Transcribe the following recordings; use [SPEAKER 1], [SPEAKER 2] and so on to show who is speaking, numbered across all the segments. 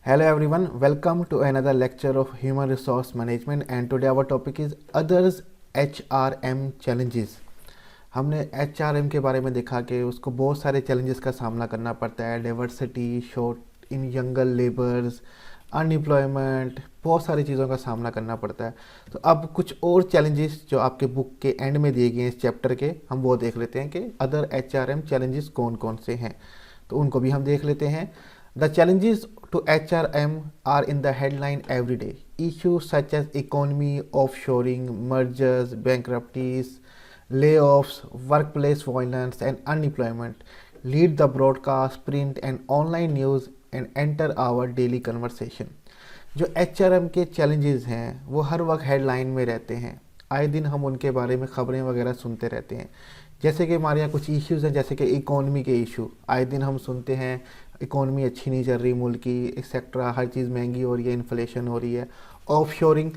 [SPEAKER 1] Hello everyone, welcome to another lecture of Human Resource Management and today our topic is Others HRM Challenges। हमने HRM के बारे में देखा कि उसको बहुत सारे चैलेंजेस का सामना करना पड़ता है, डाइवर्सिटी, शॉर्ट इन यंगर लेबर्स, अनएम्प्लॉयमेंट, बहुत सारी चीज़ों का सामना करना पड़ता है। तो अब कुछ और चैलेंजेस जो आपके बुक के एंड में दिए गए हैं इस चैप्टर के, हम वो देख लेते हैं कि अदर HRM चैलेंजेस कौन कौन से हैं, तो उनको भी हम देख लेते हैं। The challenges to HRM are in the headline every day. Issues such as economy, offshoring, mergers, bankruptcies, layoffs, workplace violence, and unemployment lead the broadcast, print, and online news and enter our daily conversation. जो HRM के challenges हैं वो हर वक्त headline में रहते हैं। आए दिन हम उनके बारे में ख़बरें वगैरह सुनते रहते हैं। जैसे कि हमारे यहाँ कुछ इश्यूज़ हैं, जैसे कि इकोनॉमी के इशू आए दिन हम सुनते हैं, इकोनॉमी अच्छी नहीं चल रही मुल्क की, एक्सेट्रा, हर चीज़ महंगी हो रही है, इन्फ्लेशन हो रही है। ऑफ शोरिंग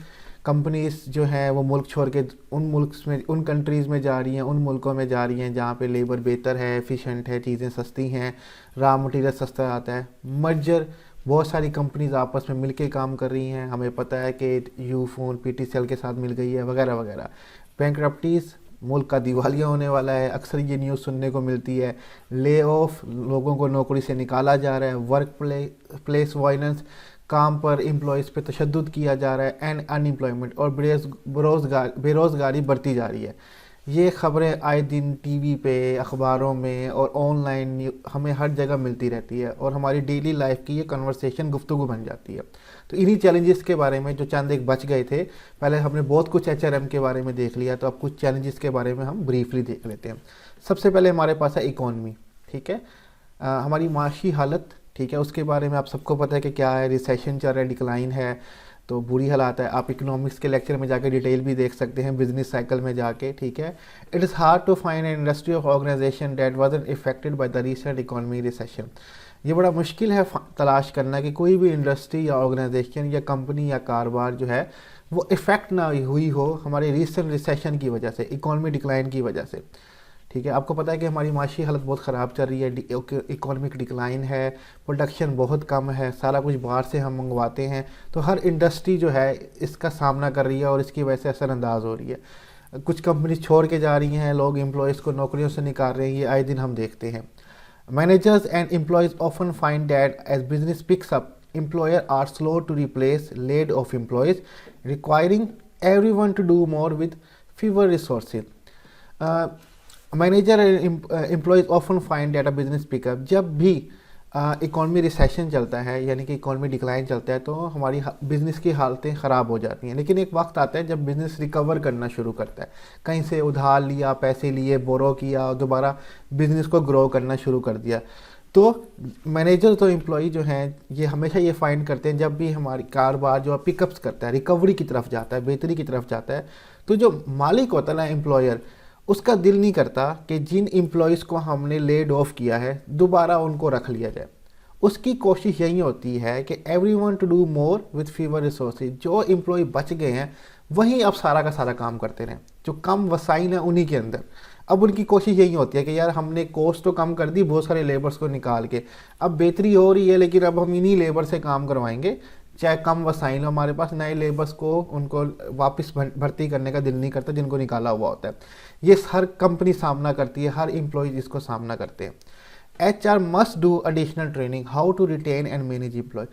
[SPEAKER 1] कंपनीज जो हैं वो मुल्क छोड़ के उन मुल्क में, उन कंट्रीज़ में जा रही हैं, उन मुल्कों में जा रही हैं जहाँ पे लेबर बेहतर है, एफिशिएंट है, चीज़ें सस्ती हैं, रॉ मटेरियल सस्ता आता है। मर्जर, बहुत सारी कंपनीज आपस में मिलके काम कर रही हैं, हमें पता है कि यूफोन पीटीसीएल के साथ मिल गई है वगैरह वगैरह। बैंकरप्टीज, मुल्क का दिवालिया होने वाला है, अक्सर ये न्यूज़ सुनने को मिलती है। ले ऑफ, लोगों को नौकरी से निकाला जा रहा है। वर्क प्लेस वायलेंस, काम पर एम्प्लॉयज़ पे तशद्दुद किया जा रहा है। एंड अनएम्प्लॉयमेंट, और बेरोज़गारी बढ़ती जा रही है। ये ख़बरें आए दिन टीवी पे, अखबारों में और ऑनलाइन हमें हर जगह मिलती रहती है और हमारी डेली लाइफ की ये कन्वर्सेशन गुफ्तगू बन जाती है। तो इन्हीं चैलेंजेस के बारे में जो चंद एक बच गए थे, पहले हमने बहुत कुछ HRM के बारे में देख लिया, तो अब कुछ चैलेंजेस के बारे में हम ब्रीफली देख लेते हैं। सबसे पहले हमारे पास है इकॉनमी, ठीक है, हमारी माशी हालत, ठीक है, उसके बारे में आप सबको पता है कि क्या है, रिसेशन चल रहा है, डिक्लाइन है, तो बुरी हालात है। आप इकोनॉमिक्स के लेक्चर में जाके डिटेल भी देख सकते हैं, बिजनेस साइकिल में जाके, ठीक है। It is hard to find an industry of organisation that wasn't affected by the recent economy recession. ये बड़ा मुश्किल है तलाश करना कि कोई भी इंडस्ट्री या ऑर्गेनाइजेशन या कंपनी या कारोबार जो है वो इफ़ेक्ट ना हुई हो हमारे रीसेंट रिसेशन की वजह से, इकोनॉमी डिक्लाइन की वजह से, ठीक है। आपको पता है कि हमारी माशी हालत बहुत ख़राब चल रही है, इकोनॉमिक डिक्लाइन है, प्रोडक्शन बहुत कम है, सारा कुछ बाहर से हम मंगवाते हैं, तो हर इंडस्ट्री जो है इसका सामना कर रही है और इसकी वजह से असरअंदाज हो रही है। कुछ कंपनी छोड़ के जा रही हैं, लोग एम्प्लॉयज़ को नौकरियों से निकाल रहे हैं, ये आए दिन हम देखते हैं। Managers and employees often find that as business picks up, employer are slow to replace laid off employees, requiring everyone to do more with fewer resources. Manager employees often find data business pickup, जब भी economy recession चलता है यानी कि economy decline चलता है तो हमारी बिज़नेस की हालतें ख़राब हो जाती हैं। लेकिन एक वक्त आता है जब बिज़नेस रिकवर करना शुरू करता है, कहीं से उधार लिया, पैसे लिए, बोरो किया, दोबारा बिज़नेस को ग्रो करना शुरू कर दिया। तो मैनेजर तो एम्प्लॉई जो हैं ये हमेशा ये फाइंड करते हैं जब भी हमारी कारोबार जो पिकअप्स करता है, रिकवरी की तरफ जाता है, बेहतरी की तरफ जाता है, तो जो मालिक होता है ना, एम्प्लॉयर, उसका दिल नहीं करता कि जिन एम्प्लॉयज़ को हमने लेड ऑफ किया है दोबारा उनको रख लिया जाए। उसकी कोशिश यही होती है कि everyone to do more with fewer resources. जो एम्प्लॉय बच गए हैं वहीं अब सारा का सारा काम करते रहें, जो कम वसाइल हैं उन्हीं के अंदर। अब उनकी कोशिश यही होती है कि यार हमने कॉस्ट तो कम कर दी बहुत सारे लेबर्स को निकाल के, अब बेहतरी हो रही है लेकिन अब हम इन्हीं लेबर से काम करवाएंगे, चाहे कम वसाइल हो हमारे पास, नए लेबर्स को उनको वापस भर्ती करने का दिल नहीं करता जिनको निकाला हुआ होता है। ये हर कंपनी सामना करती है, हर एम्प्लॉयज़ इसको सामना करते हैं। HR must do additional training how to retain and manage employee.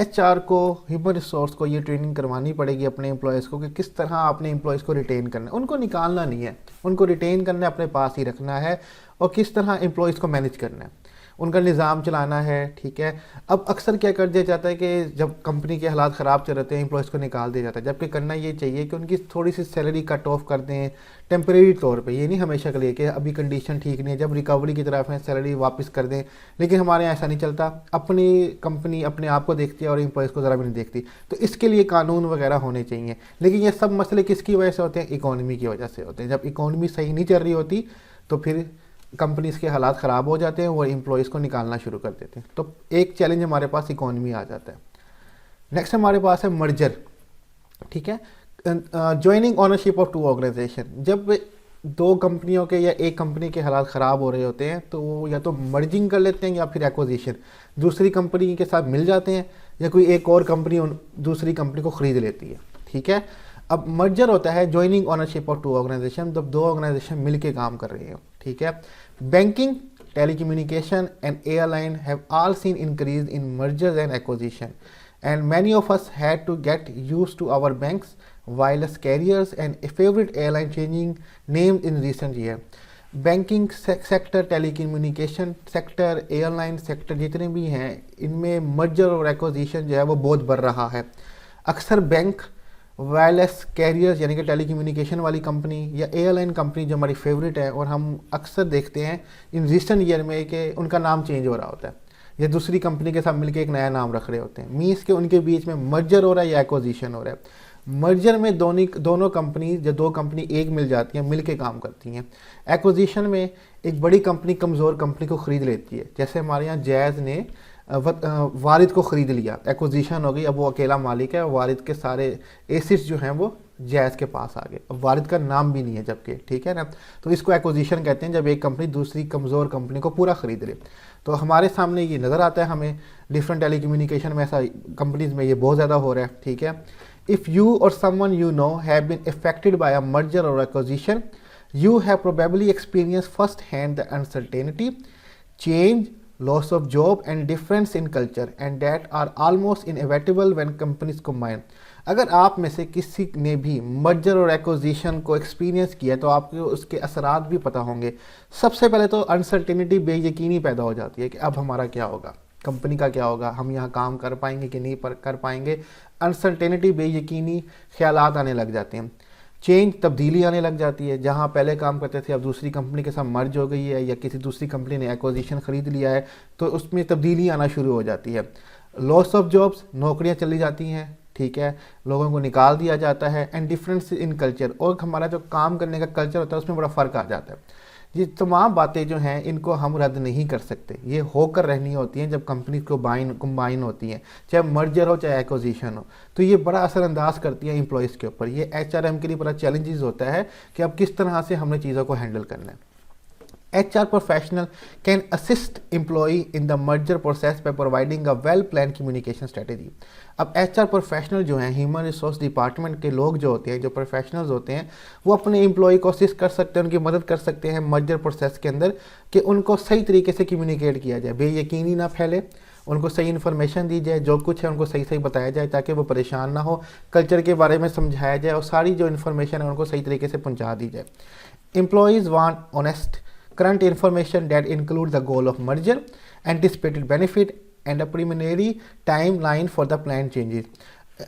[SPEAKER 1] HR को, ह्यूमन रिसोर्स को ये ट्रेनिंग करवानी पड़ेगी अपने एम्प्लॉयज़ को कि किस तरह अपने एम्प्लॉयज़ को रिटेन करना है। उनको निकालना नहीं है, उनको रिटेन करना है, अपने पास ही रखना है, और किस तरह एम्प्लॉयज़ को मैनेज करना है, उनका निज़ाम चलाना है, ठीक है। अब अक्सर क्या कर दिया जाता है कि जब कंपनी के हालात ख़राब चल रहे हैं एम्प्लॉयज़ को निकाल दिया जाता है, जबकि करना ये चाहिए कि उनकी थोड़ी सी सैलरी कट ऑफ कर दें टेम्परेरी तौर पे, ये नहीं हमेशा के लिए कि अभी कंडीशन ठीक नहीं है, जब रिकवरी की तरफ है सैलरी वापस कर दें। लेकिन हमारे यहाँ ऐसा नहीं चलता, अपनी कंपनी अपने आप को देखती है और एम्प्लॉयज़ को ज़रा भी नहीं देखती, तो इसके लिए कानून वगैरह होने चाहिए। लेकिन ये सब मसले किसकी वजह से होते हैं? इकॉनमी की वजह से होते हैं। जब इकॉनमी सही नहीं चल रही होती तो फिर कंपनीज के हालात ख़राब हो जाते हैं, वो एम्प्लॉयज़ को निकालना शुरू कर देते हैं। तो एक चैलेंज हमारे पास इकॉनमी आ जाता है। नेक्स्ट हमारे पास है मर्जर, ठीक है, joining ownership of two organisation. जब दो कंपनियों के या एक कंपनी के हालात ख़राब हो रहे होते हैं तो वो या तो मर्जिंग कर लेते हैं या फिर एक्विजिशन, दूसरी कंपनी के साथ मिल जाते हैं, या कोई एक और कंपनी दूसरी कंपनी को ख़रीद लेती है, ठीक है। अब मर्जर होता है joining ownership of two organisation, जब दो ऑर्गेनाइजेशन मिलके काम कर रही हो, ठीक है। Banking, telecommunication and airline have all seen increase in mergers and acquisition, and many of us had to get used to our banks, wireless carriers and a favorite airline changing names in recent year. Banking sector, telecommunication sector, airline sector जितने भी हैं, इनमें merger और acquisition जो है वो बहुत बढ़ रहा है। अक्सर बैंक, वायरलेस कैरियर्स यानी कि टेलीकम्युनिकेशन वाली कंपनी या एयरलाइन कंपनी जो हमारी फेवरेट है, और हम अक्सर देखते हैं इन रिसेंट ईयर में कि उनका नाम चेंज हो रहा होता है या दूसरी कंपनी के साथ मिलकर एक नया नाम रख रहे होते हैं। मीन्स के उनके बीच में मर्जर हो रहा है या एक्विजिशन हो रहा है। मर्जर में दोनों कंपनी, जो दो कंपनी एक मिल जाती हैं, मिल के काम करती हैं। एक्विजिशन में एक बड़ी कंपनी कमज़ोर कंपनी को ख़रीद लेती है, जैसे हमारे यहाँ जैज़ ने वारिद को ख़रीद लिया, एक्विजिशन हो गई, अब वो अकेला मालिक है, वारिद के सारे एसिड्स जो हैं वो जैज़ के पास आ गए। अब वारिद का नाम भी नहीं है जबकि, ठीक है ना। तो इसको एक्विजिशन कहते हैं, जब एक कंपनी दूसरी कमज़ोर कंपनी को पूरा ख़रीद ले। तो हमारे सामने ये नज़र आता है हमें, डिफरेंट टेलीकम्युनिकेशन में ऐसा कंपनीज़ में ये बहुत ज़्यादा हो रहा है, ठीक है। इफ़ यू और someone you know have been affected by a merger और acquisition, you have probably experienced first hand the uncertainty, change, loss of job and difference in culture, and that are almost inevitable when companies combine. अगर आप में से किसी ने भी merger और acquisition को एक्सपीरियंस किया तो आपको उसके असरात भी पता होंगे। सबसे पहले तो अनसर्टेनिटी, बेयकीनी पैदा हो जाती है कि अब हमारा क्या होगा, कंपनी का क्या होगा, हम यहाँ काम कर पाएंगे कि नहीं कर पाएंगे। अनसर्टेनिटी, बेयकीनी ख्यालात आने लग जाते हैं। चेंज, तब्दीली आने लग जाती है, जहाँ पहले काम करते थे अब दूसरी कंपनी के साथ मर्ज हो गई है या किसी दूसरी कंपनी ने एक्विजिशन ख़रीद लिया है तो उसमें तब्दीली आना शुरू हो जाती है। लॉस ऑफ जॉब्स, नौकरियाँ चली जाती हैं, ठीक है, लोगों को निकाल दिया जाता है। एंड डिफरेंस इन कल्चर, और हमारा जो काम करने का कल्चर होता है उसमें बड़ा फ़र्क आ जाता है। ये तमाम बातें जो हैं इनको हम रद्द नहीं कर सकते, ये होकर रहनी होती हैं जब कंपनी को कंबाइन होती हैं, चाहे मर्जर हो चाहे एक्विजिशन हो। तो ये बड़ा असरअंदाज करती है एम्प्लॉयज़ के ऊपर। ये एचआरएम के लिए बड़ा चैलेंजेस होता है कि अब किस तरह से हमने चीज़ों को हैंडल करना है। HR professional can assist employee in the merger process by providing a well-planned communication strategy. अब HR प्रोफेशनल जो हैं, ह्यूमन रिसोर्स डिपार्टमेंट के लोग जो होते हैं, जो प्रोफेशनल्स होते हैं, वो अपने एम्प्लॉय को असिस्ट कर सकते हैं, उनकी मदद कर सकते हैं मर्जर प्रोसेस के अंदर कि उनको सही तरीके से कम्युनिकेट किया जाए, बेयकीनी ना फैले, उनको सही इन्फॉर्मेशन दी जाए, जो कुछ है उनको सही सही बताया जाए ताकि वो परेशान ना हो, कल्चर के बारे में समझाया जाए और सारी जो इन्फॉर्मेशन है उनको सही तरीके से पहुँचा दी जाए। Employees want honest current information that include the goal of merger, anticipated benefit and a preliminary timeline for the planned changes.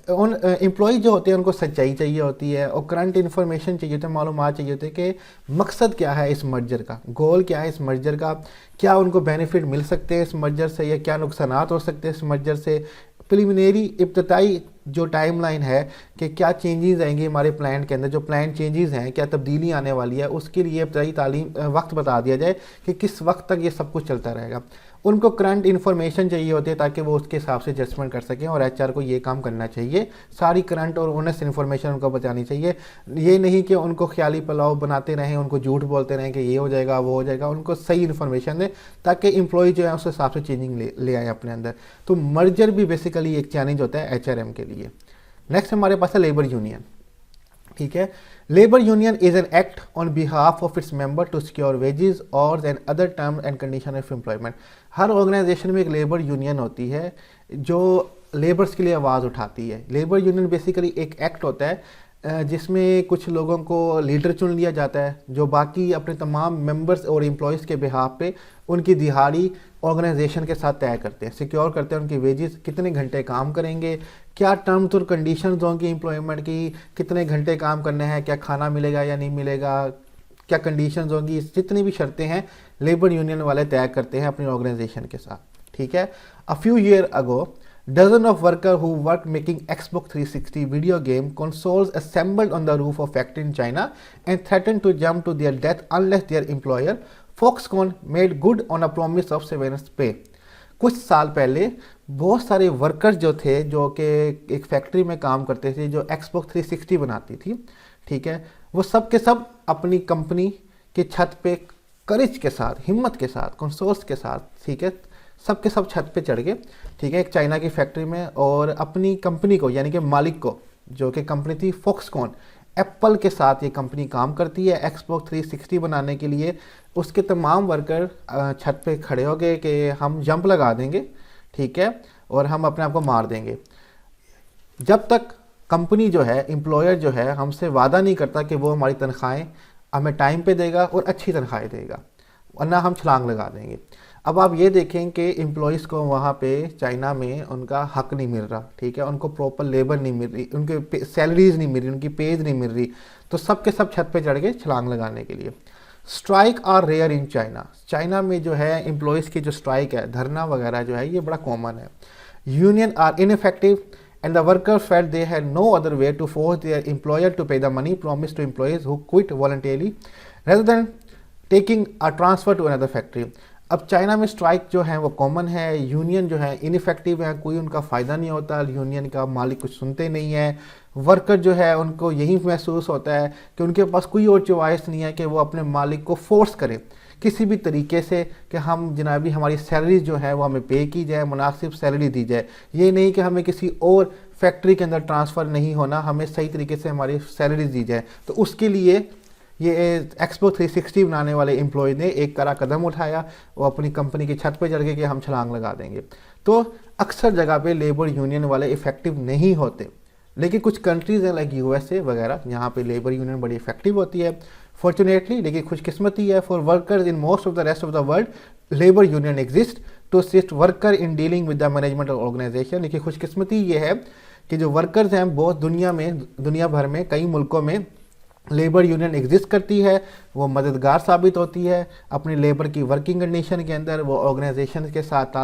[SPEAKER 1] उन एम्प्लॉय जो होते हैं उनको सच्चाई चाहिए होती है और करंट इन्फॉर्मेशन चाहिए होती है, मालूमात चाहिए होती है कि मकसद क्या है इस मर्जर का, गोल क्या है इस मर्जर का, क्या उनको बेनिफिट मिल सकते हैं इस मर्जर से या क्या नुकसानात हो सकते हैं इस मर्जर से। प्रिलिमिनरी, इब्तदाई जो टाइमलाइन है कि क्या चेंजेस आएंगे हमारे प्लान के अंदर, जो प्लान चेंजेस हैं, क्या तब्दीली आने वाली है, उसके लिए इब्तदाई तालीम वक्त बता दिया जाए कि किस वक्त तक ये सब कुछ चलता रहेगा। उनको करंट इन्फॉर्मेशन चाहिए होती है ताकि वो उसके हिसाब से एडजस्टमेंट कर सकें और एचआर को ये काम करना चाहिए, सारी करंट और ऑनेस्ट इन्फॉर्मेशन उनको बतानी चाहिए। ये नहीं कि उनको ख्याली पुलाव बनाते रहें, उनको झूठ बोलते रहें कि ये हो जाएगा वो हो जाएगा, उनको सही इन्फॉर्मेशन दें ताकि एम्प्लॉय जो है उस हिसाब से चेंजिंग ले आए अपने अंदर। तो मर्जर भी बेसिकली एक चैलेंज होता है एचआरएम के लिए। नेक्स्ट हमारे पास है लेबर यूनियन, ठीक है। Labour union is an act on behalf of its member to secure wages और and other terms and condition of employment. हर ऑर्गेनाइजेशन में एक लेबर यूनियन होती है जो लेबर्स के लिए आवाज़ उठाती है। लेबर यूनियन बेसिकली एक एक्ट होता है जिसमें कुछ लोगों को लीडर चुन लिया जाता है जो बाकी अपने तमाम मेंबर्स और एम्प्लॉयज़ के बिहाफ पे उनकी दिहाड़ी ऑर्गेनाइजेशन के साथ तय करते हैं, सिक्योर करते हैं उनकी वेजेस, कितने घंटे काम करेंगे, क्या टर्म्स और कंडीशंस होंगी एम्प्लॉयमेंट की, कितने घंटे काम करने हैं, क्या खाना मिलेगा या नहीं मिलेगा, क्या कंडीशंस होंगी, जितनी भी शर्तें हैं लेबर यूनियन वाले तय करते हैं अपनी ऑर्गेनाइजेशन के साथ, ठीक है। A few year ago dozen of workers who worked making Xbox 360 video game consoles assembled on the roof of factory in China and threatened to jump to their death unless their employer Foxconn made good on a promise of severance pay. कुछ साल पहले बहुत सारे workers जो थे जो कि एक फैक्ट्री में काम करते थे जो Xbox 360 बनाती थी, ठीक है, वो सब के सब अपनी कंपनी के छत पे करेज के साथ, हिम्मत के साथ, कंसोर्स के साथ, ठीक है, सब के सब छत पे चढ़ गए, ठीक है, एक चाइना की फैक्ट्री में, और अपनी कंपनी को यानी कि मालिक को, जो कि कंपनी थी फॉक्सकॉन, एप्पल के साथ ये कंपनी काम करती है एक्सबॉक्स 360 बनाने के लिए। उसके तमाम वर्कर छत पे खड़े हो गए कि हम जंप लगा देंगे, ठीक है, और हम अपने आप को मार देंगे जब तक कंपनी जो है, एम्प्लॉयर जो है, हमसे वादा नहीं करता कि वो हमारी तनख्वाहें हमें टाइम पे देगा और अच्छी तनख्वाहें देगा, वरना हम छलांग लगा देंगे। अब आप ये देखें कि एम्प्लॉयज़ को वहाँ पे चाइना में उनका हक नहीं मिल रहा, ठीक है, उनको प्रॉपर लेबर नहीं मिल रही, उनके सैलरीज नहीं मिल रही, उनकी पेज नहीं मिल रही, तो सब के सब छत पे चढ़ गए छलांग लगाने के लिए। Strike are rare in China, China में जो है एम्प्लॉयज़ की जो स्ट्राइक है, धरना वगैरह जो है, ये बड़ा कॉमन है। Union are ineffective and the workers felt they had no other way to force their employer to pay the money promised to employees who quit voluntarily rather than taking a transfer to another factory। अब China में strike जो है वो common है, union जो है ineffective है, कोई उनका फ़ायदा नहीं होता, यूनियन का मालिक कुछ सुनते नहीं है, वर्कर जो है उनको यही महसूस होता है कि उनके पास कोई और चॉइस नहीं है कि वो अपने मालिक को फोर्स करें किसी भी तरीके से कि हम जनाबी हमारी सैलरी जो है वो हमें पे की जाए, मुनासिब सैलरी दी जाए, ये नहीं कि हमें किसी और फैक्ट्री के अंदर ट्रांसफ़र नहीं होना, हमें सही तरीके से हमारी सैलरी दी जाए। तो उसके लिए ये एक्सबॉक्स 360 बनाने वाले एम्प्लॉय ने एक कड़ा कदम उठाया, वो अपनी कंपनी की छत पे चढ़ गए कि हम छलांग लगा देंगे। तो अक्सर जगह पे लेबर यूनियन वाले इफ़ेक्टिव नहीं होते, लेकिन कुछ कंट्रीज़ हैं लाइक यूएसए वगैरह, यहाँ पे लेबर यूनियन बड़ी इफेक्टिव होती है फॉर्चुनेटली। लेकिन खुशकिस्मती है for workers in most of the rest of the world, labour union exist to assist worker in dealing with the management of organisation. लेकिन खुशकिस्मती ये है कि जो वर्कर्स हैं बहुत दुनिया भर में कई मुल्कों में लेबर यूनियन एग्जिस्ट करती है, वो मददगार साबित होती है अपनी लेबर की वर्किंग कंडीशन के अंदर, वो ऑर्गेनाइजेशन के साथ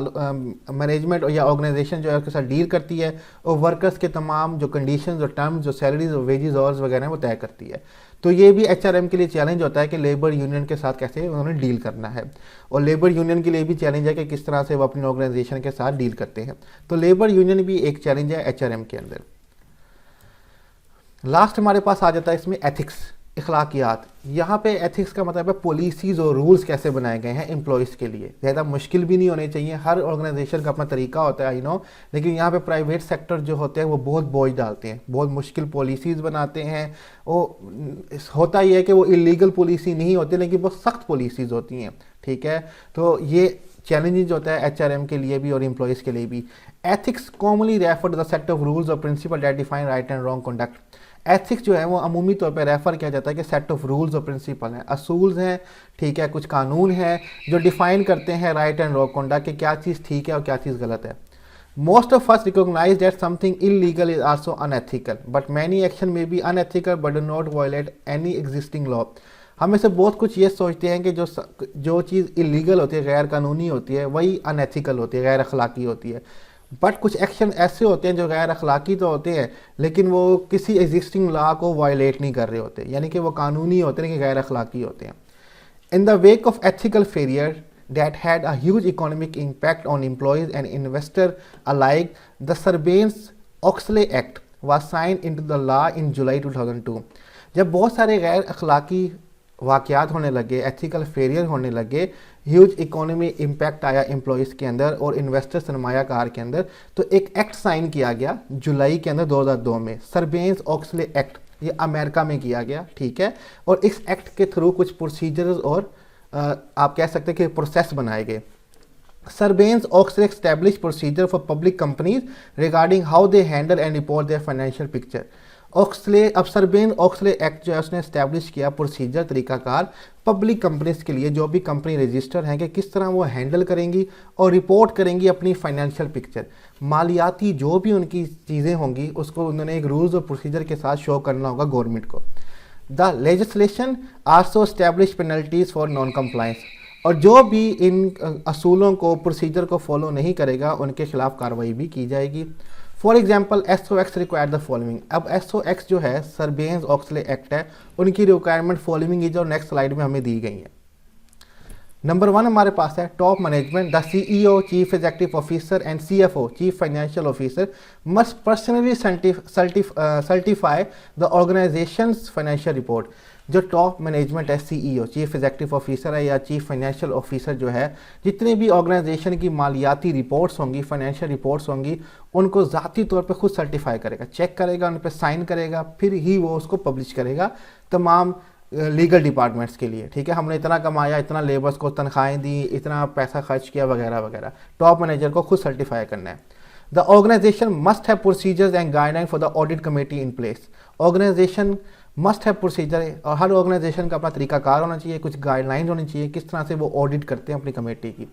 [SPEAKER 1] मैनेजमेंट या ऑर्गेनाइजेशन जो है उसके साथ डील करती है और वर्कर्स के तमाम जो कंडीशन, जो टर्म्स, जो सैलरीज और वेजेस और वगैरह वो तय करती है। तो ये भी एचआरएम के लिए चैलेंज होता है कि लेबर यूनियन के साथ कैसे उन्होंने डील करना है, और लेबर यूनियन के लिए भी चैलेंज है कि किस तरह से वो अपनी ऑर्गेनाइजेशन के साथ डील करते हैं। तो लेबर यूनियन भी एक चैलेंज है एचआरएम के अंदर। लास्ट हमारे पास आ जाता है इसमें एथिक्स, इखलाकियात। यहाँ पे एथिक्स का मतलब है पॉलिसीज़ और रूल्स कैसे बनाए गए हैं एम्प्लॉयज़ के लिए। ज़्यादा मुश्किल भी नहीं होने चाहिए, हर ऑर्गेनाइजेशन का अपना तरीका होता है, आई नो, लेकिन यहाँ पे प्राइवेट सेक्टर जो होते हैं वो बहुत बोझ डालते हैं, बहुत मुश्किल पॉलिसीज़ बनाते हैं। वो होता ही है कि वो इलीगल पॉलिसी नहीं होती, लेकिन बहुत सख्त पॉलिसीज़ होती हैं, ठीक है। तो ये चैलेंजेस होता है एचआरएम के लिए भी और एम्प्लॉयज़ के लिए भी। Ethics commonly refer to the set of rules और principle that define right and wrong conduct. Ethics जो है वो अमूमी तौर पर रेफ़र किया जाता है कि सेट ऑफ रूल्स और प्रिंसिपल हैं, असूल्स हैं, ठीक है, कुछ कानून हैं जो डिफ़ाइन करते हैं राइट एंड रॉन्ग कंडक्ट कि क्या चीज़ ठीक है और क्या चीज़ गलत है। Most of us recognise that something illegal is also unethical, but many action may be unethical but do not violate any existing law. हम में से बहुत कुछ ये सोचते हैं कि जो चीज़ इलीगल होती है, गैर कानूनी होती है, वही अनएथिकल होती है, गैर अखलाकी होती है। बट कुछ एक्शन ऐसे होते हैं जो गैर अखलाकी तो होते हैं, लेकिन वो किसी एग्जिस्टिंग लॉ को वायलेट नहीं कर रहे होते, यानी कि वो कानूनी होते हैं, लेकिन गैर अखलाकी होते हैं। In the wake of ethical failure that had a huge economic impact on employees and investors alike, the Sarbanes-Oxley Act was signed into the law in July 2002। जब बहुत सारे गैर अखलाकी वाक़यात होने लगे, एथिकल फेलियर होने लगे, ह्यूज इकोनॉमी इम्पैक्ट आया employees के अंदर और इन्वेस्टर सरमायाकार के अंदर, तो एक एक्ट साइन किया गया जुलाई के अंदर 2002 में, सरबेन्स-ऑक्सले एक्ट। ये अमेरिका में किया गया, ठीक है, और इस एक्ट के थ्रू कुछ प्रोसीजर्स और आप कह सकते हैं कि प्रोसेस बनाए गए। Sarbanes-Oxley established procedure for public companies regarding how they handle and report their financial picture। अब Sarbanes-Oxley एक्ट जो है उसने इस्टेब्लिश किया प्रोसीजर, तरीकाकार पब्लिक कंपनीज के लिए, जो भी कंपनी रजिस्टर हैं, कि किस तरह वो हैंडल करेंगी और रिपोर्ट करेंगी अपनी फाइनेंशियल पिक्चर, मालियाती जो भी उनकी चीज़ें होंगी उसको उन्होंने एक रूल्स और प्रोसीजर के साथ शो करना होगा गवर्नमेंट को। The legislation also establish penalties for non compliance, और जो भी इन असूलों को, प्रोसीजर को फॉलो नहीं करेगा उनके खिलाफ कार्रवाई भी की जाएगी। For example SOX require the following. अब SOX जो है सरबेन्स-ऑक्सले एक्ट है, उनकी रिक्वायरमेंट फॉलोइंग ही जो नेक्स्ट स्लाइड में हमें दी गई है। नंबर 1 हमारे पास है top management, the CEO, chief executive officer and CFO, chief financial officer, must personally certify the organisations financial report. जो टॉप मैनेजमेंट है, सीईओ, चीफ एग्जीक्यूटिव ऑफिसर है या चीफ फाइनेंशियल ऑफिसर जो है, जितने भी ऑर्गेनाइजेशन की मालियाती रिपोर्ट्स होंगी, फाइनेंशियल रिपोर्ट्स होंगी, उनको ज़ाती तौर पे खुद सर्टिफाई करेगा, चेक करेगा, उन पर साइन करेगा, फिर ही वो उसको पब्लिश करेगा तमाम लीगल डिपार्टमेंट्स के लिए। ठीक है, हमने इतना कमाया, इतना लेबर्स को तनख्वाहें दी, इतना पैसा खर्च किया वगैरह वगैरह, टॉप मैनेजर को खुद सर्टिफाई करना है। The organisation must have procedures and guideline for the audit committee in place. Organisation must have procedure, और हर ऑर्गेनाइजेशन का अपना तरीकाकार होना चाहिए, कुछ गाइडलाइंस होनी चाहिए किस तरह से वो ऑडिट करते हैं अपनी कमेटी की।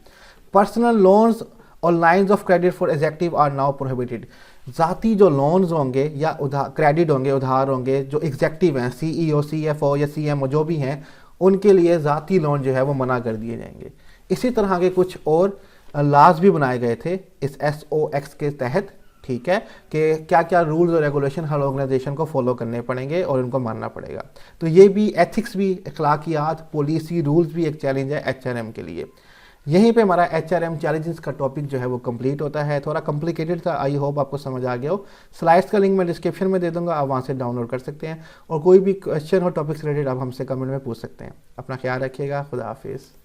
[SPEAKER 1] पर्सनल लोन्स और lines of credit for executive are now prohibited. ज़ाती जो लोन्स होंगे या उधार क्रेडिट होंगे, उधार होंगे, जो एग्जेक्टिव हैं, सीईओ, सीएफओ या सीएमओ जो भी हैं, उनके लिए ज़ाती लोन जो है वो मना कर दिए जाएंगे। इसी तरह के कुछ और लॉज भी बनाए गए थे इस SOX के तहत। ठीक है, कि क्या क्या रूल्स और रेगुलेशन हर ऑर्गेनाइजेशन को फॉलो करने पड़ेंगे और उनको मानना पड़ेगा। तो ये भी एथिक्स भी, अखलाकियात, पॉलिसी, रूल्स भी एक चैलेंज है HRM के लिए। यहीं पे हमारा HRM चैलेंजेस का टॉपिक जो है वो कंप्लीट होता है। थोड़ा कॉम्प्लिकेटेड था, आई होप आपको समझ आ गया हो। स्लाइड्स का लिंक मैं डिस्क्रिप्शन में दे दूंगा, आप वहाँ से डाउनलोड कर सकते हैं, और कोई भी क्वेश्चन हो टॉपिक से रिलेटेड आप हमसे कमेंट में पूछ सकते हैं। अपना ख्याल रखिएगा, खुदा हाफिज़।